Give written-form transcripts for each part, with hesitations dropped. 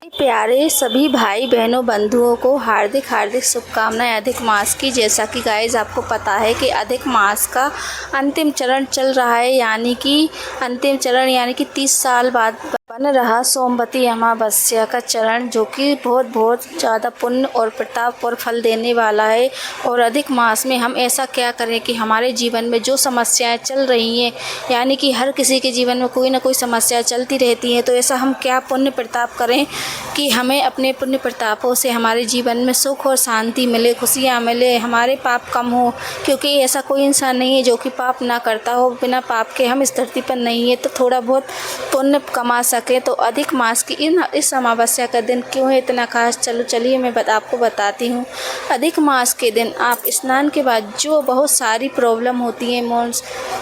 प्यारे सभी भाई बहनों बंधुओं को हार्दिक हार्दिक शुभकामनाएं अधिक मास की। जैसा कि गाइस आपको पता है कि अधिक मास का अंतिम चरण चल रहा है, यानी कि अंतिम चरण यानी कि 30 साल बाद बन रहा सोमवती अमावस्या का चरण, जो कि बहुत बहुत ज़्यादा पुण्य और प्रताप और फल देने वाला है। और अधिक मास में हम ऐसा क्या करें कि हमारे जीवन में जो समस्याएं चल रही हैं, यानी कि हर किसी के जीवन में कोई ना कोई समस्या चलती रहती है, तो ऐसा हम क्या पुण्य प्रताप करें कि हमें अपने पुण्य प्रतापों से हमारे जीवन में सुख और शांति मिले, खुशियाँ मिले, हमारे पाप कम हो। क्योंकि ऐसा कोई इंसान नहीं है जो कि पाप ना करता हो। बिना पाप के हम इस धरती पर नहीं है, तो थोड़ा बहुत पुण्य कमा सके। तो अधिक मास की इस अमावस्या का दिन क्यों है इतना खास, चलिए मैं आपको बताती हूँ। अधिक मास के दिन आप स्नान के बाद जो बहुत सारी प्रॉब्लम होती हैं,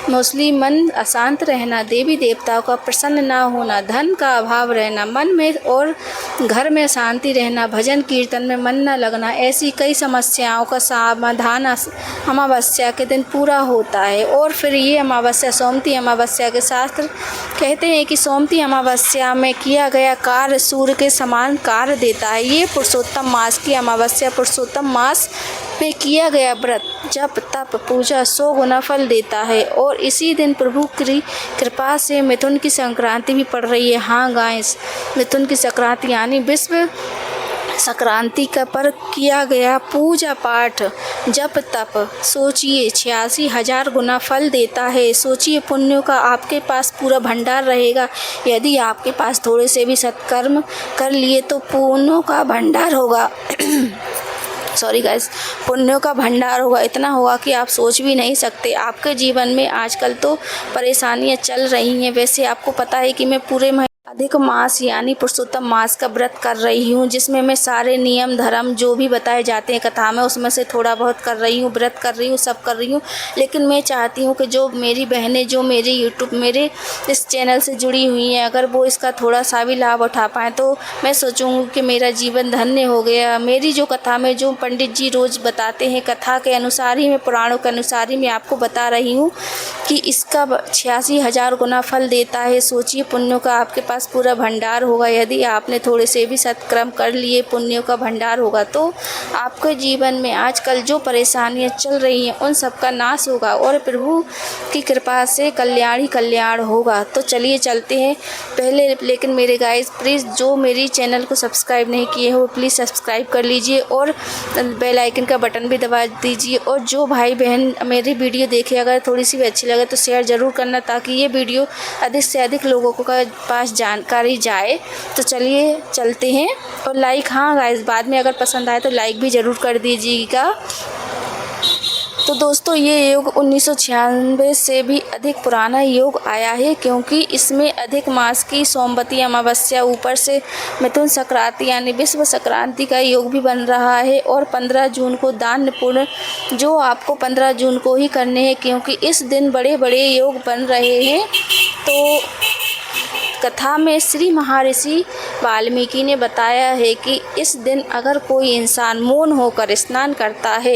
मोस्टली मन अशांत रहना, देवी देवताओं का प्रसन्न ना होना, धन का अभाव रहना मन में और घर में शांति रहना, भजन कीर्तन में मन न लगना, ऐसी कई समस्याओं का समाधान अमावस्या के दिन पूरा होता है। और फिर ये अमावस्या सोमवती अमावस्या के शास्त्र कहते हैं कि सोमवती अमावस्या में किया गया कार्य सूर्य के समान कार्य देता है। ये पुरुषोत्तम मास की अमावस्या, पुरुषोत्तम मास में किया गया व्रत, जप, तप, पूजा 100 गुना फल देता है। और इसी दिन प्रभु की कृपा से मिथुन की संक्रांति भी पड़ रही है। हाँ गाइस, मिथुन की संक्रांति यानी विश्व संक्रांति का पर किया गया पूजा पाठ, जप तप सोचिए 86,000 गुना फल देता है। सोचिए पुण्यों का आपके पास पूरा भंडार रहेगा। यदि आपके पास थोड़े से भी सत्कर्म कर लिए तो पुण्यों का भंडार होगा सॉरी गाइस, पुण्यों का भंडार होगा, इतना होगा कि आप सोच भी नहीं सकते। आपके जीवन में आजकल तो परेशानियां चल रही हैं। वैसे आपको पता है कि मैं पूरे अधिक मास यानी पुरुषोत्तम मास का व्रत कर रही हूँ, जिसमें मैं सारे नियम धर्म जो भी बताए जाते हैं कथा में, उसमें से थोड़ा बहुत कर रही हूँ, व्रत कर रही हूँ, सब कर रही हूँ। लेकिन मैं चाहती हूँ कि जो मेरी बहनें जो मेरे यूट्यूब मेरे इस चैनल से जुड़ी हुई हैं, अगर वो इसका थोड़ा सा भी लाभ उठा पाएँ तो मैं सोचूँगी कि मेरा जीवन धन्य हो गया। मेरी जो कथा में जो पंडित जी रोज़ बताते हैं, कथा के अनुसार ही, मैं पुराणों के अनुसार ही मैं आपको बता रही हूँ कि इसका 86,000 गुना फल देता है। सोचिए पुण्यों का आपके पास पूरा भंडार होगा। यदि आपने थोड़े से भी सत्कर्म कर लिए, पुण्यों का भंडार होगा, तो आपके जीवन में आजकल जो परेशानियां चल रही हैं उन सब का नाश होगा और प्रभु की कृपा से कल्याण ही कल्याण होगा। तो चलिए चलते हैं पहले। लेकिन मेरे गाइस प्लीज़ जो मेरी चैनल को सब्सक्राइब नहीं किए हो प्लीज़ सब्सक्राइब कर लीजिए और बेल आइकन का बटन भी दबा दीजिए। और जो भाई बहन मेरी वीडियो देखे अगर थोड़ी सी भी अच्छी लगे तो शेयर ज़रूर करना, ताकि ये वीडियो अधिक से अधिक लोगों को पास जानकारी जाए। तो चलिए चलते हैं। और लाइक, हाँ गाइस, बाद में अगर पसंद आए तो लाइक भी ज़रूर कर दीजिएगा। तो दोस्तों ये योग 1996 से भी अधिक पुराना योग आया है, क्योंकि इसमें अधिक मास की सोमवती अमावस्या ऊपर से मिथुन संक्रांति यानी विश्व संक्रांति का योग भी बन रहा है। और 15 जून को दान पुण्य जो आपको 15 जून को ही करने हैं, क्योंकि इस दिन बड़े बड़े योग बन रहे हैं। तो कथा में श्री महर्षि वाल्मीकि ने बताया है कि इस दिन अगर कोई इंसान मौन होकर स्नान करता है,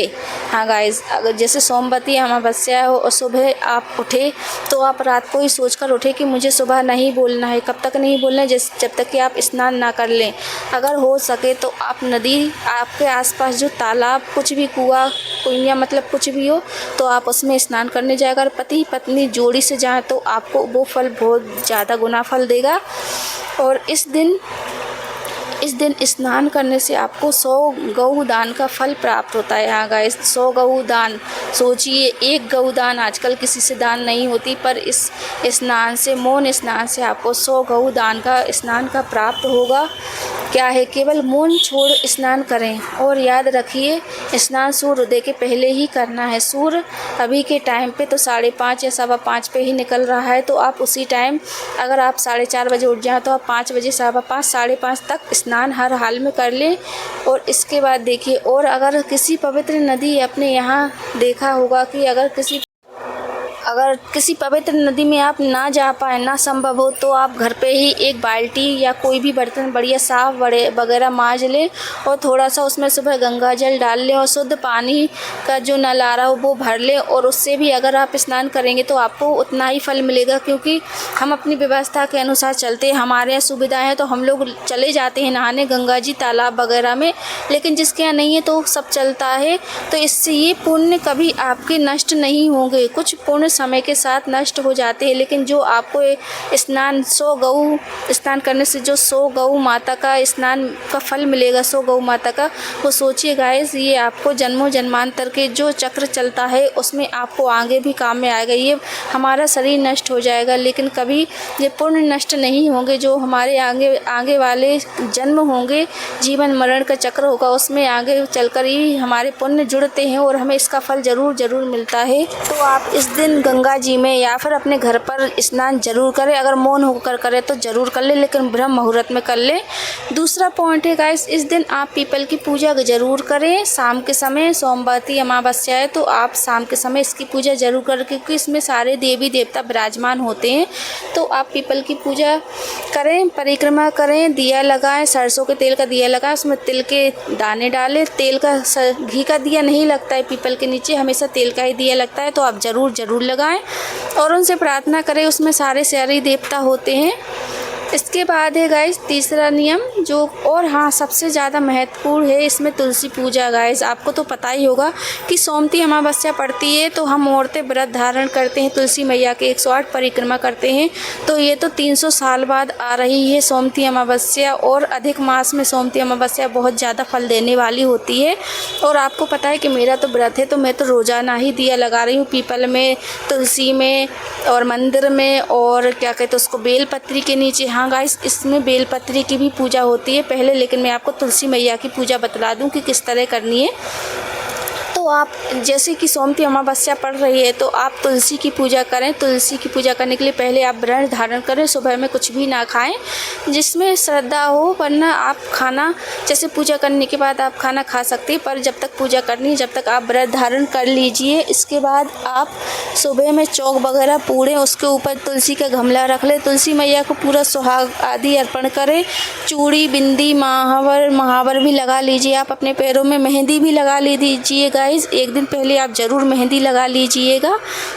हाँ गाइस, अगर जैसे सोमवती अमावस्या हो और सुबह आप उठे तो आप रात को ही सोचकर उठे कि मुझे सुबह नहीं बोलना है। कब तक नहीं बोलना है? जब तक कि आप स्नान ना कर लें। अगर हो सके तो आप नदी, आपके आसपास जो तालाब, कुछ भी कुआं कुइयाँ मतलब कुछ भी हो, तो आप उसमें स्नान करने जाएगा। अगर पति पत्नी जोड़ी से जाएँ तो आपको वो फल बहुत ज़्यादा गुना फल देगा। और इस दिन स्नान करने से आपको 100 गौ दान का फल प्राप्त होता है। हाँ गाइस, 100 गौ दान, सोचिए एक गौ दान आजकल किसी से दान नहीं होती, पर इस स्नान से, मौन स्नान से आपको 100 गौ दान का स्नान का प्राप्त होगा। क्या है, केवल मौन छोड़ स्नान करें। और याद रखिए स्नान सूर्योदय के पहले ही करना है। सूर्य अभी के टाइम पे तो 5:30 या 5:15 पे ही निकल रहा है, तो आप उसी टाइम अगर आप 4:30 बजे उठ जाएँ तो आप 5 बजे 5:15 5:30 तक स्नान हर हाल में कर लें। और इसके बाद देखिए, और अगर किसी पवित्र नदी अपने यहाँ देखा होगा कि अगर किसी पवित्र नदी में आप ना जा पाए, ना संभव हो, तो आप घर पे ही एक बाल्टी या कोई भी बर्तन बढ़िया साफ़ बड़े वगैरह मांज लें और थोड़ा सा उसमें सुबह गंगा जल डाल लें और शुद्ध पानी का जो नल आ रहा हो वो भर लें और उससे भी अगर आप स्नान करेंगे तो आपको उतना ही फल मिलेगा। क्योंकि हम अपनी व्यवस्था के अनुसार चलते हैं, हमारे यहाँ सुविधाएँ हैं तो हम लोग चले जाते हैं नहाने गंगा जी तालाब वगैरह में, लेकिन जिसके यहाँ नहीं है तो सब चलता है। तो इससे ये पुण्य कभी आपके नष्ट नहीं होंगे। कुछ पुण्य समय के साथ नष्ट हो जाते हैं, लेकिन जो आपको स्नान 100 गऊ स्नान करने से जो 100 गऊ माता का स्नान का फल मिलेगा, 100 गऊ माता का, वो सोचिए गाइस, ये आपको जन्मों जन्मांतर के जो चक्र चलता है उसमें आपको आगे भी काम में आएगा। ये हमारा शरीर नष्ट हो जाएगा लेकिन कभी ये पुण्य नष्ट नहीं होंगे। जो हमारे आगे वाले जन्म होंगे, जीवन मरण का चक्र होगा, उसमें आगे चलकर ही हमारे पुण्य जुड़ते हैं और हमें इसका फल ज़रूर मिलता है। तो आप इस दिन गंगा जी में या फिर अपने घर पर स्नान जरूर करें। अगर मौन होकर करें तो ज़रूर कर लें, लेकिन ब्रह्म मुहूर्त में कर लें। दूसरा पॉइंट है गाइस, इस दिन आप पीपल की पूजा ज़रूर करें शाम के समय। सोमवती अमावस्या है तो आप शाम के समय इसकी पूजा ज़रूर करें, क्योंकि इसमें सारे देवी देवता विराजमान होते हैं। तो आप पीपल की पूजा करें, परिक्रमा करें, दिया लगाएं, सरसों के तेल का दिया लगाएं, उसमें तिल के दाने डालें। तेल का घी का दिया नहीं लगता है पीपल के नीचे, हमेशा तेल का ही दिया लगता है। तो आप ज़रूर लगाएं और उनसे प्रार्थना करें, उसमें सारे देवता होते हैं। इसके बाद है गाइस तीसरा नियम जो, और हाँ सबसे ज़्यादा महत्वपूर्ण है इसमें तुलसी पूजा। गाइस आपको तो पता ही होगा कि सोमवती अमावस्या पड़ती है तो हम औरतें व्रत धारण करते हैं, तुलसी मैया के 108 परिक्रमा करते हैं। तो ये तो 300 साल बाद आ रही है सोमवती अमावस्या, और अधिक मास में सोमवती अमावस्या बहुत ज़्यादा फल देने वाली होती है। और आपको पता है कि मेरा तो व्रत है तो मैं तो रोज़ाना ही दिया लगा रही हूँ, पीपल में, तुलसी में और मंदिर में, और क्या कहते हैं उसको, बेलपत्री के नीचे। हाँ गाइस, इसमें बेलपत्री की भी पूजा होती है पहले, लेकिन मैं आपको तुलसी मैया की पूजा बतला दूं कि किस तरह करनी है। तो आप जैसे कि सोमवती अमावस्या पड़ रही है तो आप तुलसी की पूजा करें। तुलसी की पूजा करने के लिए पहले आप व्रत धारण करें, सुबह में कुछ भी ना खाएं, जिसमें श्रद्धा हो, वरना आप खाना, जैसे पूजा करने के बाद आप खाना खा सकते हैं, पर जब तक पूजा करनी है जब तक आप व्रत धारण कर लीजिए। इसके बाद आप सुबह में चौक वगैरह पूड़ें, उसके ऊपर तुलसी का गमला रख लें, तुलसी मैया को पूरा सुहाग आदि अर्पण करें। चूड़ी, बिंदी, महावर भी लगा लीजिए। आप अपने पैरों में मेहंदी भी लगा लीजिए गाइस। एक दिन पहले आप ज़रूर मेहंदी लगा लीजिएगा।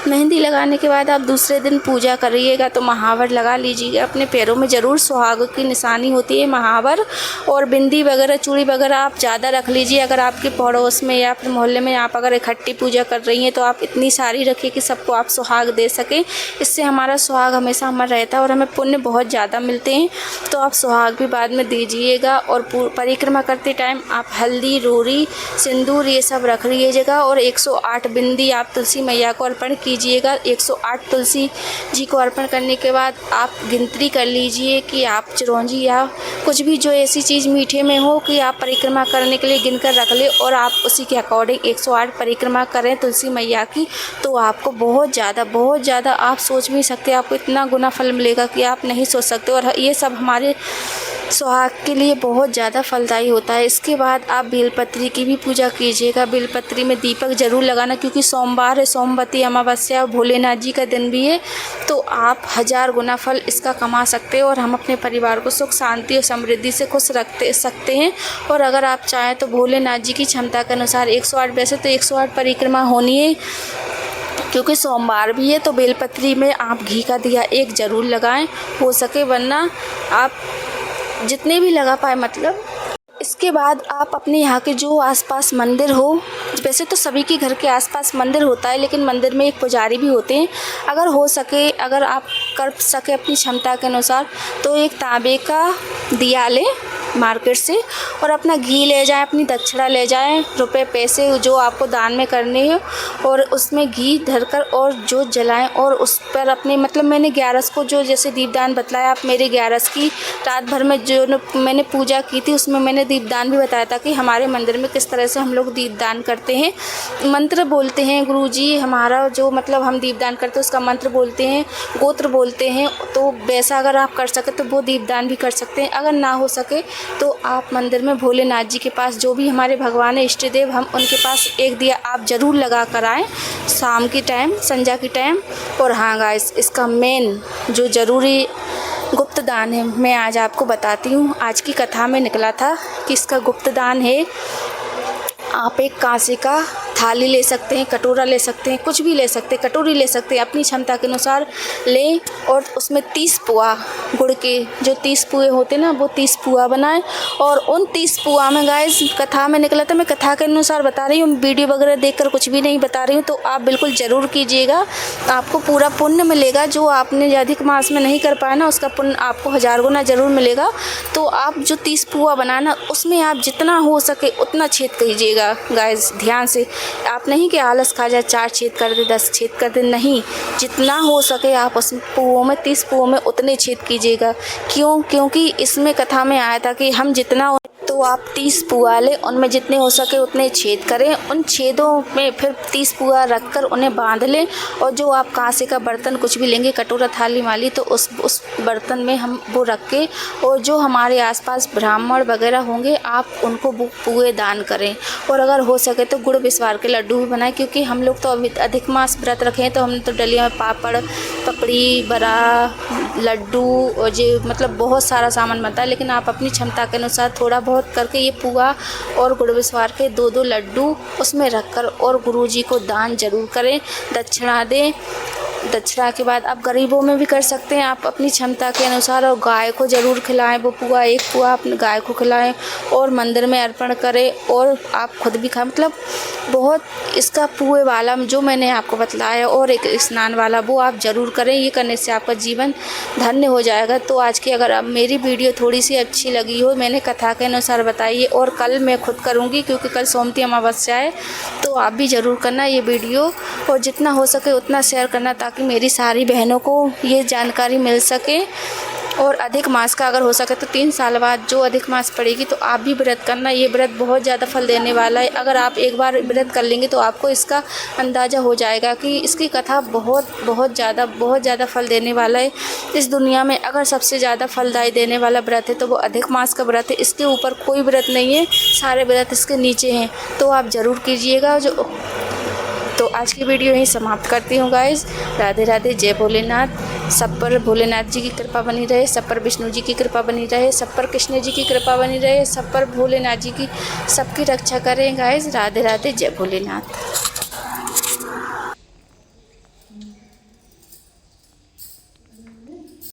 मेहंदी लगाने के बाद आप दूसरे दिन पूजा करिएगा तो महावर लगा लीजिएगा अपने पैरों में। ज़रूर सुहाग की निशानी होती है महावर। और बिंदी वगैरह, चूड़ी वगैरह आप ज़्यादा रख लीजिए। अगर आपके पड़ोस में या फिर मोहल्ले में आप अगर इकट्ठी पूजा कर रही हैं तो आप इतनी सारी रखिए कि सबको आप सुहाग दे सकें। इससे हमारा सुहाग हमेशा अमर रहता है और हमें पुण्य बहुत ज़्यादा मिलते हैं। तो आप सुहाग भी बाद में दीजिएगा। और परिक्रमा करते टाइम आप हल्दी, रोरी, सिंदूर ये सब रख लीजिएगा। और 108 बिंदी आप तुलसी मैया को अर्पण कीजिएगा। 108 तुलसी जी को अर्पण करने के बाद आप गिनती कर लीजिए कि आप चिरौंजी या कुछ भी जो ऐसी चीज़ मीठे में हो कि आप परिक्रमा करने के लिए गिन कर रख ले, और आप उसी के अकॉर्डिंग 108 परिक्रमा करें तुलसी मैया की। तो आपको बहुत ज़्यादा आप सोच भी सकते हैं, आपको इतना गुना फल मिलेगा कि आप नहीं सोच सकते। और ये सब हमारे सुहाग के लिए बहुत ज़्यादा फलदायी होता है। इसके बाद आप बेलपत्री की भी पूजा कीजिएगा। बेलपत्री में दीपक ज़रूर लगाना, क्योंकि सोमवार है, सोमवती अमावस्या, भोलेनाथ जी का दिन भी है। तो आप 1000 गुना फल इसका कमा सकते हो और हम अपने परिवार को सुख, शांति और समृद्धि से खुश रख सकते हैं। और अगर आप चाहें तो भोलेनाथ जी की क्षमता के अनुसार 108, वैसे तो 108 परिक्रमा होनी है क्योंकि सोमवार भी है, तो बेलपत्री में आप घी का दिया एक ज़रूर लगाएं हो सके, वरना आप जितने भी लगा पाए मतलब। इसके बाद आप अपने यहाँ के जो आसपास मंदिर हो, वैसे तो सभी के घर के आसपास मंदिर होता है, लेकिन मंदिर में एक पुजारी भी होते हैं। अगर हो सके, अगर आप कर सके अपनी क्षमता के अनुसार, तो एक तांबे का दिया लें मार्केट से और अपना घी ले जाएं, अपनी दक्षिणा ले जाएं, रुपए पैसे जो आपको दान में करने हैं, और उसमें घी धरकर और जोत जलाएं। और उस पर अपने मतलब मैंने 11 को जो जैसे दीपदान बतलाया, आप मेरे 11 की रात भर में जो मैंने पूजा की थी उसमें मैंने दीपदान भी बताया था कि हमारे मंदिर में किस तरह से हम लोग दीपदान करते हैं। मंत्र बोलते हैं गुरुजी, हमारा जो मतलब हम दीपदान करते हैं उसका मंत्र बोलते हैं, गोत्र बोलते हैं। तो वैसा अगर आप कर सके तो वो दीपदान भी कर सकते हैं। अगर ना हो सके तो आप मंदिर में भोलेनाथ जी के पास, जो भी हमारे भगवान है इष्ट देव, हम उनके पास एक दिया आप ज़रूर लगा कर आएँ शाम की टाइम, संध्या की टाइम। और हाँ गाइस, इसका मेन जो ज़रूरी गुप्त दान है मैं आज आपको बताती हूँ। आज की कथा में निकला था कि इसका गुप्त दान है, आप एक कांसे का थाली ले सकते हैं, कटोरा ले सकते हैं, कुछ भी ले सकते हैं, कटोरी ले सकते हैं, अपनी क्षमता के अनुसार लें और उसमें 30 पुआ गुड़ के, जो 30 पुए होते हैं ना, वो 30 पुआ बनाएं। और उन 30 पुआ में गाइस कथा में निकला था, मैं कथा के अनुसार बता रही हूँ, वीडियो वगैरह देखकर कुछ भी नहीं बता रही हूँ, तो आप बिल्कुल ज़रूर कीजिएगा, आपको पूरा पुण्य मिलेगा। जो आपने अधिक मास में नहीं कर पाया ना, उसका पुण्य आपको 1000 गुना ज़रूर मिलेगा। तो आप जो 30 पुआ बनाना, उसमें आप जितना हो सके उतना छेद कीजिएगा गाइस, ध्यान से। आप नहीं कि आलस खा जाए 4 छेद कर दे, 10 छेद कर दे, नहीं, जितना हो सके आप उस पुओं में, 30 पुओं में उतने छेद कीजिएगा। क्योंकि इसमें कथा में आया था कि हम जितना, तो आप 30 पुआ लें, उनमें जितने हो सके उतने छेद करें, उन छेदों में फिर 30 पुआ रखकर उन्हें बांध लें। और जो आप कांसे का बर्तन कुछ भी लेंगे, कटोरा थाली माली, तो उस बर्तन में हम वो रख के, और जो हमारे आसपास ब्राह्मण वगैरह होंगे आप उनको वो पुए दान करें। और अगर हो सके तो गुड़ बिस्वार के लड्डू भी बनाएं, क्योंकि हम लोग तो अभी अधिक मास व्रत रखे हैं, तो हमने तो डलिया में पापड़, पपड़ी, बड़ा, लड्डू और जो मतलब बहुत सारा सामान बनता है। लेकिन आप अपनी क्षमता के अनुसार थोड़ा बहुत करके ये पुआ और गुड़ बिस्वार के 2-2 लड्डू उसमें रखकर और गुरुजी को दान जरूर करें, दक्षिणा दें। दक्षिणा के बाद आप गरीबों में भी कर सकते हैं, आप अपनी क्षमता के अनुसार। और गाय को ज़रूर खिलाएं, वो पुआ, एक पुआ अपनी गाय को खिलाएं और मंदिर में अर्पण करें, और आप खुद भी खाएं। मतलब बहुत इसका पुए वाला जो मैंने आपको बतलाया, और एक स्नान वाला, वो आप ज़रूर करें। ये करने से आपका जीवन धन्य हो जाएगा। तो आज की अगर अब मेरी वीडियो थोड़ी सी अच्छी लगी हो, मैंने कथा के अनुसार बताइए, और कल मैं खुद करूँगी क्योंकि कल सोमती अमावस्या है, तो आप भी ज़रूर करना ये वीडियो, और जितना हो सके उतना शेयर करना, ताकि मेरी सारी बहनों को ये जानकारी मिल सके। और अधिक मास का अगर हो सके तो 3 साल बाद जो अधिक मास पड़ेगी, तो आप भी व्रत करना। ये व्रत बहुत ज़्यादा फल देने वाला है। अगर आप एक बार व्रत कर लेंगे तो आपको इसका अंदाज़ा हो जाएगा कि इसकी कथा बहुत ज़्यादा फल देने वाला है। इस दुनिया में अगर सबसे ज़्यादा फलदायी देने वाला व्रत है तो वो अधिक मास का व्रत है। इसके ऊपर कोई व्रत नहीं है, सारे व्रत इसके नीचे हैं, तो आप ज़रूर कीजिएगा। तो आज की वीडियो यहीं समाप्त करती हूँ गाइस। राधे राधे, जय भोलेनाथ। सब पर भोलेनाथ जी की कृपा बनी रहे, सब पर विष्णु जी की कृपा बनी रहे, सब पर कृष्ण जी की कृपा बनी रहे, सब पर भोलेनाथ जी की सबकी रक्षा करें गाइस। राधे राधे, जय भोलेनाथ।